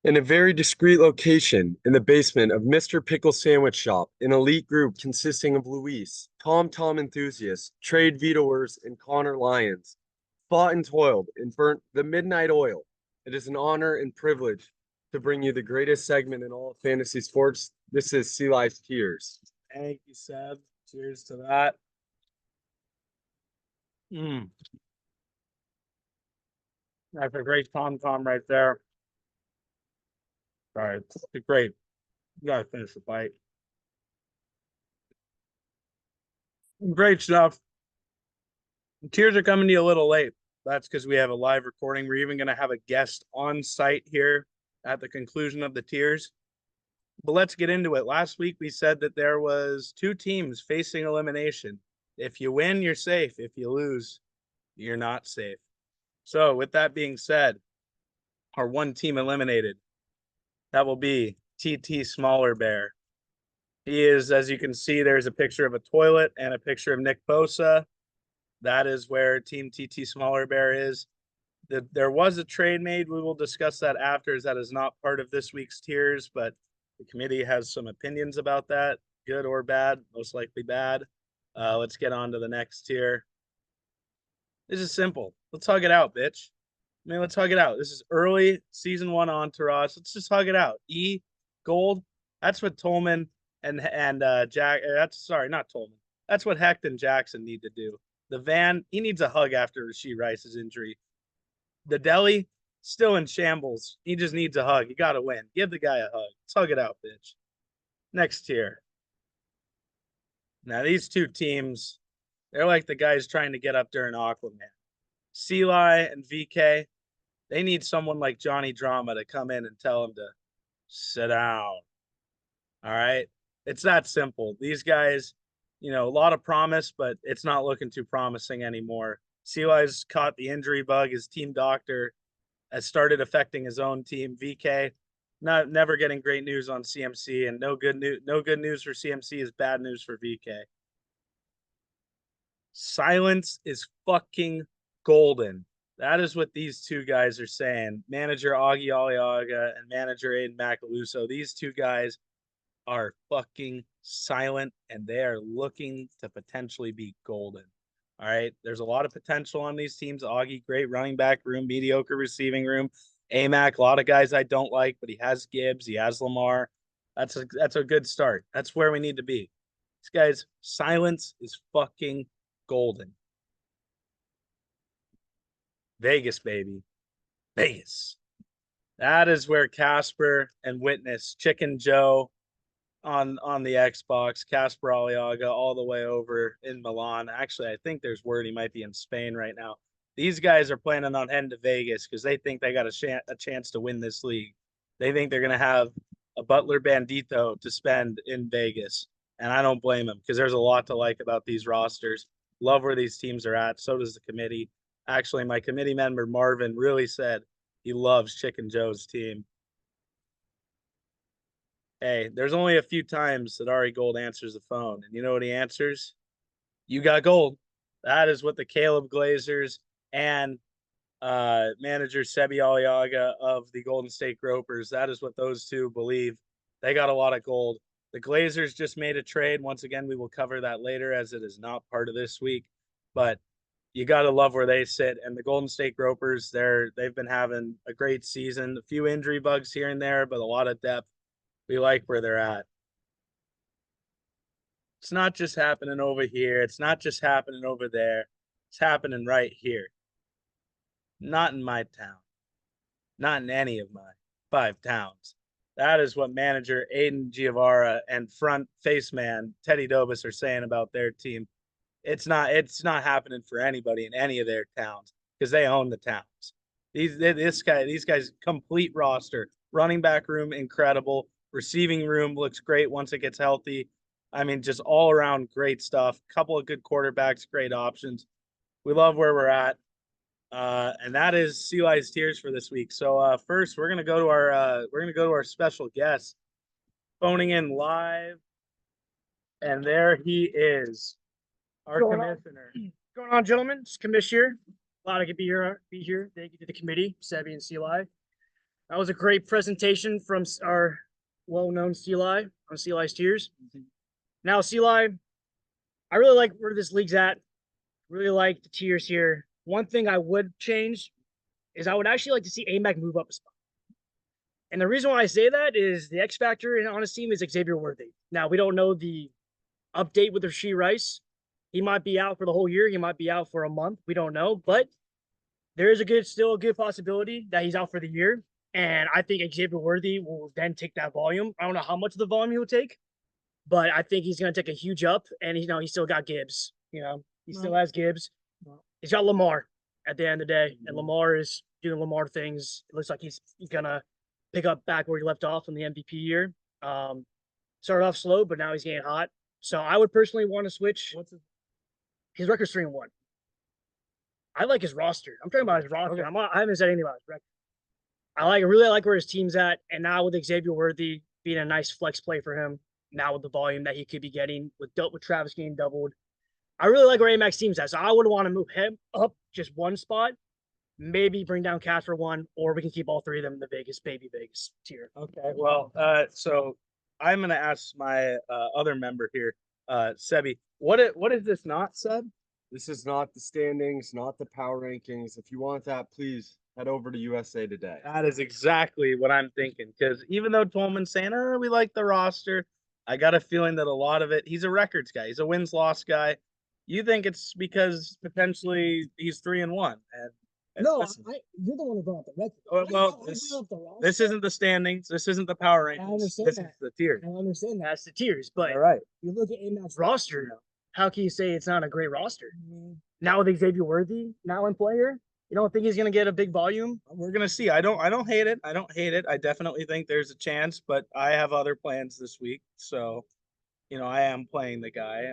In a very discreet location in the basement of Mr. Pickle Sandwich Shop, an elite group consisting of Luis, Tom enthusiasts, trade vetoers, and Connor Lyons, fought and toiled and burnt the midnight oil. It is an honor and privilege to bring you the greatest segment in all of fantasy sports. This is Sea Life Tears. Thank you, Seb. Cheers to that. That's a great tom right there. All right, it's great. You gotta finish the bite. Great stuff. Tears are coming to you a little late. That's because we have a live recording. We're even gonna have a guest on site here at the conclusion of the tears. But let's get into it. Last week we said that there was two teams facing elimination. If you win, you're safe. If you lose, you're not safe. So with that being said, our one team eliminated, that will be TT Smaller Bear. He is, as you can see, there's a picture of a toilet and a picture of Nick Bosa. That is where Team TT Smaller Bear is. There was a trade made. We will discuss that after, as that is not part of this week's tiers, but the committee has some opinions about that, good or bad, most likely bad. Let's get on to the next tier. This is simple. Let's hug it out, bitch. I mean, let's hug it out. This is early season one entourage. Let's just hug it out. Gold. That's what Tolman and Jack. That's sorry, not Tolman. That's what Hecht and Jackson need to do. The Van, he needs a hug after Rashee Rice's injury. The Deli, still in shambles. He just needs a hug. You got to win. Give the guy a hug. Let's hug it out, bitch. Next tier. Now, these two teams, they're like the guys trying to get up during Aquaman. Seali and VK, they need someone like Johnny Drama to come in and tell them to sit down. All right. It's that simple. These guys, a lot of promise, but it's not looking too promising anymore. Seali's caught the injury bug. His team doctor has started affecting his own team. VK, never getting great news on CMC, and no good news for CMC is bad news for VK. Silence is fucking golden. That is what these two guys are saying. Manager Augie Aliaga and manager Aiden Macaluso. These two guys are fucking silent, and they are looking to potentially be golden. All right. There's a lot of potential on these teams. Augie, great running back room, mediocre receiving room. AMAC, a lot of guys I don't like, but he has Gibbs, he has Lamar. That's a good start. That's where we need to be. This guy's silence is fucking golden. Vegas, baby. Vegas. That is where Casper and Witness, Chicken Joe on the Xbox, Casper Aliaga all the way over in Milan. Actually, I think there's word he might be in Spain right now. These guys are planning on heading to Vegas because they think they got a chance to win this league. They think they're going to have a Butler Bandito to spend in Vegas. And I don't blame them because there's a lot to like about these rosters. Love where these teams are at. So does the committee. Actually, my committee member, Marvin, really said he loves Chicken Joe's team. Hey, there's only a few times that Ari Gold answers the phone. And you know what he answers? You got gold. That is what the Caleb Glazers and manager Sebi Aliaga of the Golden State Gropers, that is what those two believe. They got a lot of gold. The Glazers just made a trade. Once again, we will cover that later as it is not part of this week. But you got to love where they sit. And the Golden State Gropers, they've been having a great season. A few injury bugs here and there, but a lot of depth. We like where they're at. It's not just happening over here. It's not just happening over there. It's happening right here. Not in my town. Not in any of my 5 towns. That is what manager Aiden Giavara and front face man Teddy Dobas are saying about their team. It's not happening for anybody in any of their towns because they own the towns. These guys complete roster. Running back room incredible. Receiving room looks great once it gets healthy. I mean, just all around great stuff. Couple of good quarterbacks, great options. We love where we're at. And that is Sea Lice Tears for this week. So first we're gonna go to our special guest phoning in live. And there he is. Our commissioner. What's going on, gentlemen? It's Commish here. Glad I could be here. Thank you to the committee, Sebi and Seali. That was a great presentation from our well-known Eli on Eli's tiers. Now, Eli, I really like where this league's at. Really like the tiers here. One thing I would change is I would actually like to see AMAC move up a spot. And the reason why I say that is the X factor on his team is Xavier Worthy. Now, we don't know the update with Rashee Rice. He might be out for the whole year. He might be out for a month. We don't know. But there is still a good possibility that he's out for the year. And I think Xavier Worthy will then take that volume. I don't know how much of the volume he will take, but I think he's going to take a huge up. And, he still got Gibbs. He still has Gibbs. He's got Lamar at the end of the day. And Lamar is doing Lamar things. It looks like he's going to pick up back where he left off in the MVP year. Started off slow, but now he's getting hot. So I would personally want to switch. His record's 3-1. I like his roster. I'm talking about his roster. Okay. I haven't said anything about his record. I really like where his team's at. And now with Xavier Worthy being a nice flex play for him, now with the volume that he could be getting, with Travis getting doubled, I really like where AMAC's team's at. So I would want to move him up just one spot, maybe bring down Cash for one, or we can keep all three of them in the Vegas tier. Okay. Well, so I'm gonna ask my other member here, Sebi. What is this not, Seb? This is not the standings, not the power rankings. If you want that, please head over to USA Today. That is exactly what I'm thinking. Because even though Tolman's saying, we like the roster, I got a feeling that a lot of it, he's a records guy. He's a wins-loss guy. You think it's because potentially he's 3-1. And No, listen, you're the one who brought up the record. well, this isn't the standings. This isn't the power I rankings. understand This that. is the tier. I understand that. That's the tiers. But All right. You look at AMAC's roster, how can you say it's not a great roster? Now with Xavier Worthy now in play here, you don't think he's going to get a big volume? We're gonna see. I don't hate it. I don't hate it. I definitely think there's a chance, but I have other plans this week. So, I am playing the guy.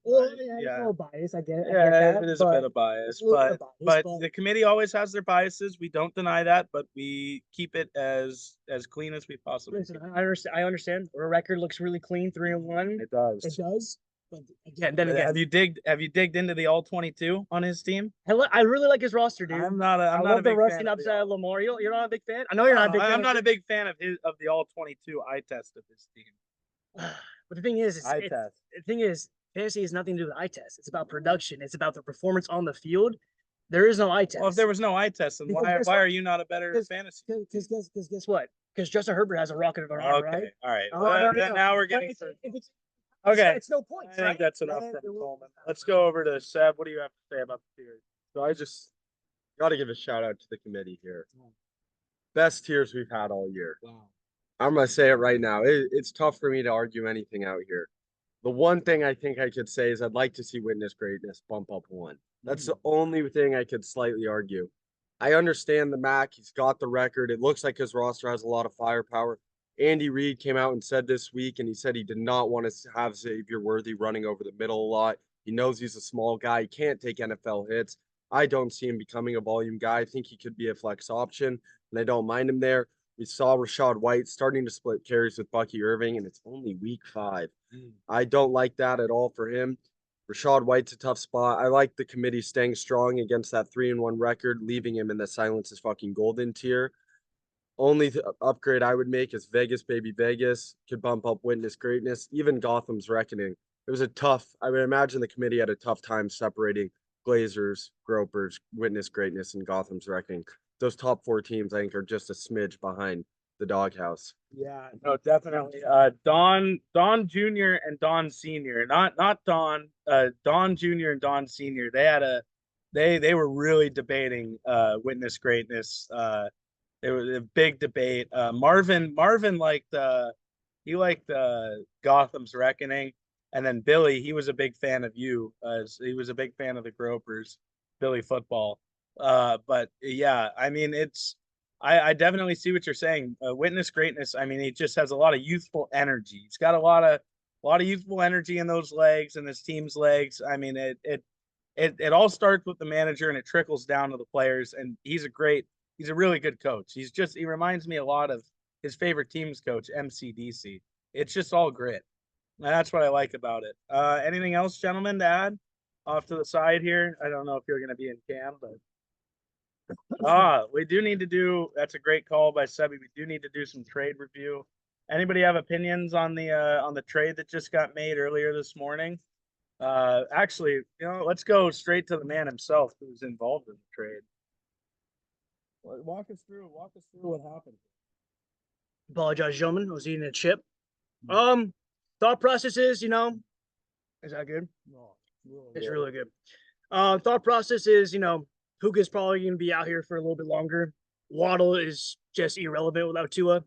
Well, yeah, it's a yeah. little bias. I get it. Yeah, it is a bit of bias, a little bit but of bias, the committee always has their biases. We don't deny that, but we keep it as clean as we possibly Listen, can. I understand. Our record looks really clean, 3-1. It does. it does. But Yeah, then again, Have you digged into the all 22 on his team? I really like his roster, dude. I'm not I a love the big rushing fan of upside of Lamar. You're not a big fan? I know you're not a big fan. I'm not a big fan of the all 22 eye test of his team. But the thing is, fantasy has nothing to do with eye test. It's about production. It's about the performance on the field. There is no eye test. Well, if there was no eye test, then Because why are you not a better because- fantasy? Because guess what? Because Justin Herbert has a rocket of an arm, Okay, right? all right. Oh, Well, no. now we're But getting. if it's Okay, it's no point. I think that's enough from Coleman. Let's go over to Seb. What do you have to say about the series? So I just got to give a shout out to the committee here. Best tiers we've had all year. Wow. I'm going to say it right now. It's tough for me to argue anything out here. The one thing I think I could say is I'd like to see Witness Greatness bump up one. That's the only thing I could slightly argue. I understand the Mac. He's got the record. It looks like his roster has a lot of firepower. Andy Reid came out and said this week, and he said he did not want to have Xavier Worthy running over the middle a lot. He knows he's a small guy. He can't take NFL hits. I don't see him becoming a volume guy. I think he could be a flex option, and I don't mind him there. We saw Rachaad White starting to split carries with Bucky Irving, and it's only week 5. I don't like that at all for him. Rachaad White's a tough spot. I like the committee staying strong against that 3-1 record, leaving him in the silence is fucking golden tier. Only upgrade I would make is Vegas, baby Vegas. Could bump up Witness Greatness. Even Gotham's Reckoning. It was I would imagine the committee had a tough time separating Glazers, Gropers, Witness Greatness, and Gotham's Reckoning. Those top 4 teams, I think, are just a smidge behind the doghouse. Yeah, no, definitely. Don Jr. and Don Sr. Not Don. Don Jr. and Don Sr. They were really debating Witness Greatness. It was a big debate. Marvin liked Gotham's Reckoning, and then Billy, he was a big fan of you. He was a big fan of the Gropers, Billy Football. But yeah, I mean, I definitely see what you're saying. Witness Greatness. I mean, he just has a lot of youthful energy. He's got a lot of youthful energy in those legs and his team's legs. I mean, it all starts with the manager and it trickles down to the players. And he's a really good coach. He reminds me a lot of his favorite team's coach, MCDC. It's just all grit. And that's what I like about it. Anything else, gentlemen, to add off to the side here? I don't know if you're going to be in cam, but We do need to do, that's a great call by Sebi. We do need to do some trade review. Anybody have opinions on the trade that just got made earlier this morning? Actually, let's go straight to the man himself who's involved in the trade. Walk us through what happened. Apologize, gentlemen. I was eating a chip. Thought process is, is that good? No, It's really good. Thought process is, Puka's probably going to be out here for a little bit longer. Waddle is just irrelevant without Tua.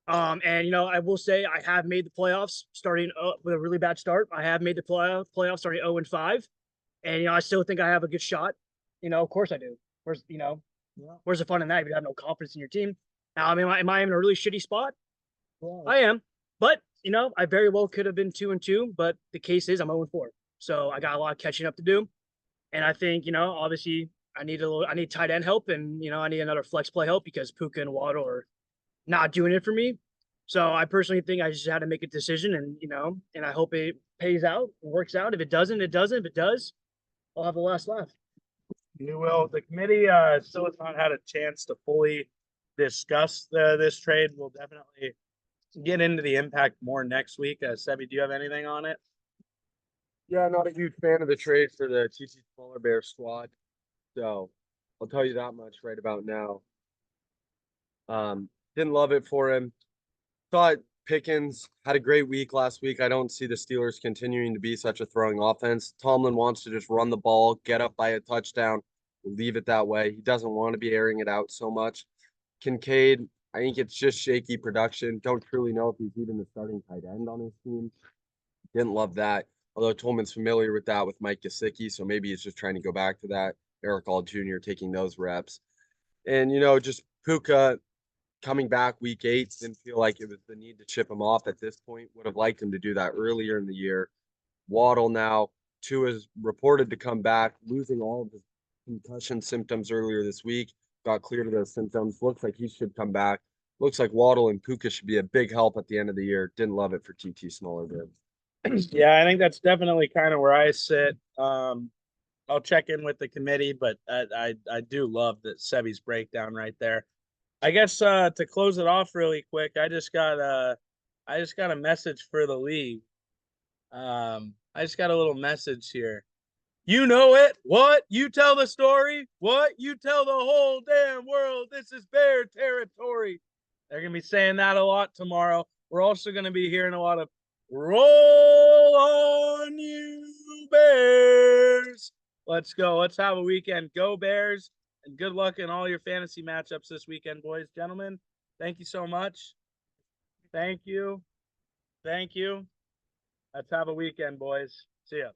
And I will say I have made the playoffs starting with a really bad start. I have made the playoffs starting 0-5, and I still think I have a good shot. Of course I do. Where's the fun in that if you have no confidence in your team? Now, am I in a really shitty spot? I am, but I very well could have been 2-2. But the case is I'm 0-4, so I got a lot of catching up to do. And I think obviously I need tight end help, and I need another flex play help because Puka and Waddle are not doing it for me. So I personally think I just had to make a decision, and I hope it pays out and works out. If it doesn't, it doesn't. If it does, I'll have the last laugh. You will. The committee still has not had a chance to fully discuss this trade. We'll definitely get into the impact more next week. Sebi, do you have anything on it? Yeah, not a huge fan of the trade for the TT Smaller Bear squad. So I'll tell you that much right about now. Didn't love it for him. Thought Pickens had a great week last week. I don't see the Steelers continuing to be such a throwing offense. Tomlin wants to just run the ball, get up by a touchdown, leave it that way. He doesn't want to be airing it out so much. Kincaid, I think it's just shaky production. Don't truly know if he's even the starting tight end on his team. Didn't love that. Although Tolman's familiar with that with Mike Gesicki, so maybe he's just trying to go back to that. Eric All Jr. taking those reps. And, just Puka coming back week 8, didn't feel like it was the need to chip him off at this point. Would have liked him to do that earlier in the year. Waddle now, Tua is reported to come back, losing all of his concussion symptoms earlier this week. Got cleared of those symptoms. Looks like he should come back. Looks like Waddle and Puka should be a big help at the end of the year. Didn't love it for TT Smaller Bear. Yeah, I think that's definitely kind of where I sit. I'll check in with the committee, but I do love that Sebi's breakdown right there. I guess to close it off really quick, I just got a message for the league. I just got a little message here. You know it. What? You tell the story. What? You tell the whole damn world. This is Bear territory. They're going to be saying that a lot tomorrow. We're also going to be hearing a lot of roll on you Bears. Let's go. Let's have a weekend. Go Bears. And good luck in all your fantasy matchups this weekend, boys. Gentlemen, thank you so much. Thank you. Let's have a weekend, boys. See ya.